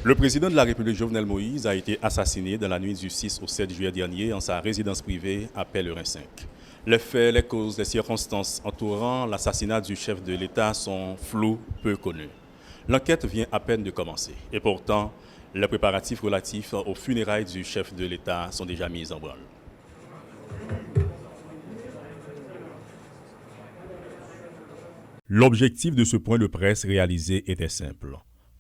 Le président de la République, Jovenel Moïse, a été assassiné dans la nuit du 6 au 7 juillet dernier en sa résidence privée à Pellerin 5. Les faits, les causes, les circonstances entourant l'assassinat du chef de l'État sont floues, peu connues. L'enquête vient à peine de commencer et pourtant, les préparatifs relatifs aux funérailles du chef de l'État sont déjà mis en branle. L'objectif de ce point de presse réalisé était simple.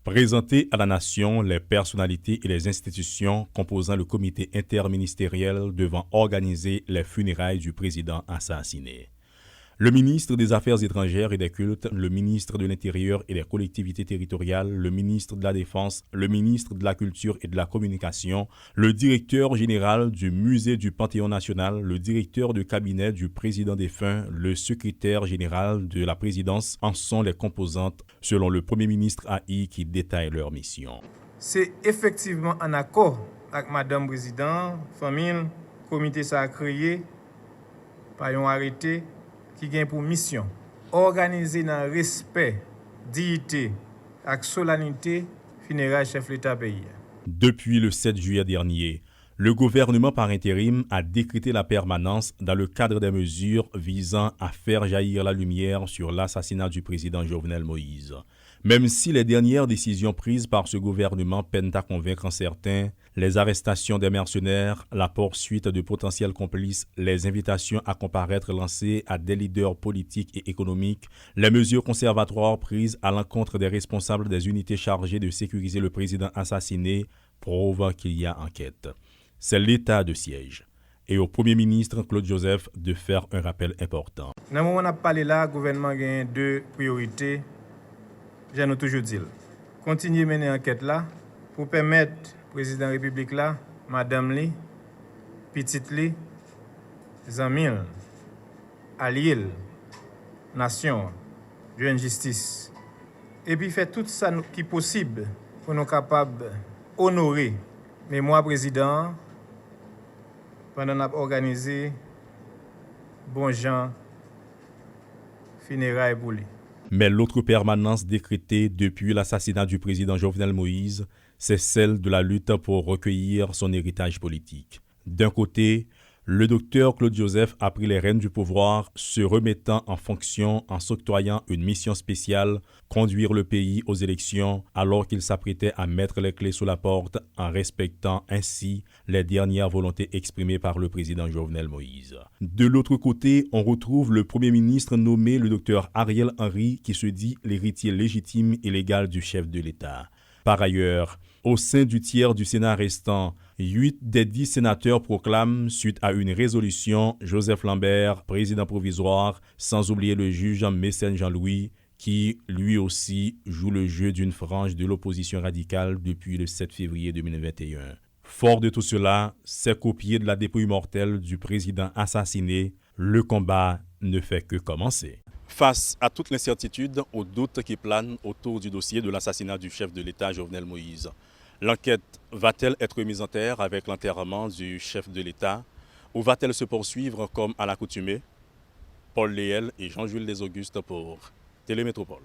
Présenter à la nation les personnalités et les institutions composant le comité interministériel devant organiser les funérailles du président assassiné. Le ministre des Affaires étrangères et des Cultes, le ministre de l'Intérieur et des collectivités territoriales, le ministre de la Défense, le ministre de la Culture et de la Communication, le directeur général du Musée du Panthéon national, le directeur de cabinet du président défunt, le secrétaire général de la présidence en sont les composantes selon le Premier ministre AI qui détaille leur mission. C'est effectivement en accord avec Madame Président, famille, comité ça a créé par un arrêté qui a pour mission organiser dans le respect, dignité et solennité funérailles chef de l'État pays. Depuis le 7 juillet dernier, le gouvernement par intérim a décrété la permanence dans le cadre des mesures visant à faire jaillir la lumière sur l'assassinat du président Jovenel Moïse. Même si les dernières décisions prises par ce gouvernement peinent à convaincre certains, les arrestations des mercenaires, la poursuite de potentiels complices, les invitations à comparaître lancées à des leaders politiques et économiques, les mesures conservatoires prises à l'encontre des responsables des unités chargées de sécuriser le président assassiné prouvent qu'il y a enquête. C'est l'état de siège. Et au Premier ministre Claude Joseph de faire un rappel important. Dans le moment où on a parlé là, le gouvernement a deux priorités. J'ai toujours dit. Continuer à mener l'enquête là pour permettre au président de la République là, Madame Li, Petite Li, Zamil, Alliel, Nation, de justice. Et puis faire tout ça qui est possible pour nous capables d'honorer mémoire président pendant qu'on a organisé bon gens funérailles pour lui. Mais l'autre permanence décrétée depuis l'assassinat du président Jovenel Moïse, c'est celle de la lutte pour recueillir son héritage politique. D'un côté, le docteur Claude Joseph a pris les rênes du pouvoir, se remettant en fonction en s'octroyant une mission spéciale, conduire le pays aux élections, alors qu'il s'apprêtait à mettre les clés sous la porte en respectant ainsi les dernières volontés exprimées par le président Jovenel Moïse. De l'autre côté, on retrouve le Premier ministre nommé le docteur Ariel Henry qui se dit l'héritier légitime et légal du chef de l'État. Par ailleurs, au sein du tiers du Sénat restant, 8 des 10 sénateurs proclament, suite à une résolution, Joseph Lambert, président provisoire, sans oublier le juge Mécène Jean-Louis, qui, lui aussi, joue le jeu d'une frange de l'opposition radicale depuis le 7 février 2021. Fort de tout cela, c'est qu'au pied de la dépouille mortelle du président assassiné, le combat ne fait que commencer. Face à toute l'incertitude, aux doutes qui planent autour du dossier de l'assassinat du chef de l'État Jovenel Moïse, l'enquête va-t-elle être mise en terre avec l'enterrement du chef de l'État ou va-t-elle se poursuivre comme à l'accoutumée? Paul Léel et Jean-Jules Desaugustes pour Télémétropole.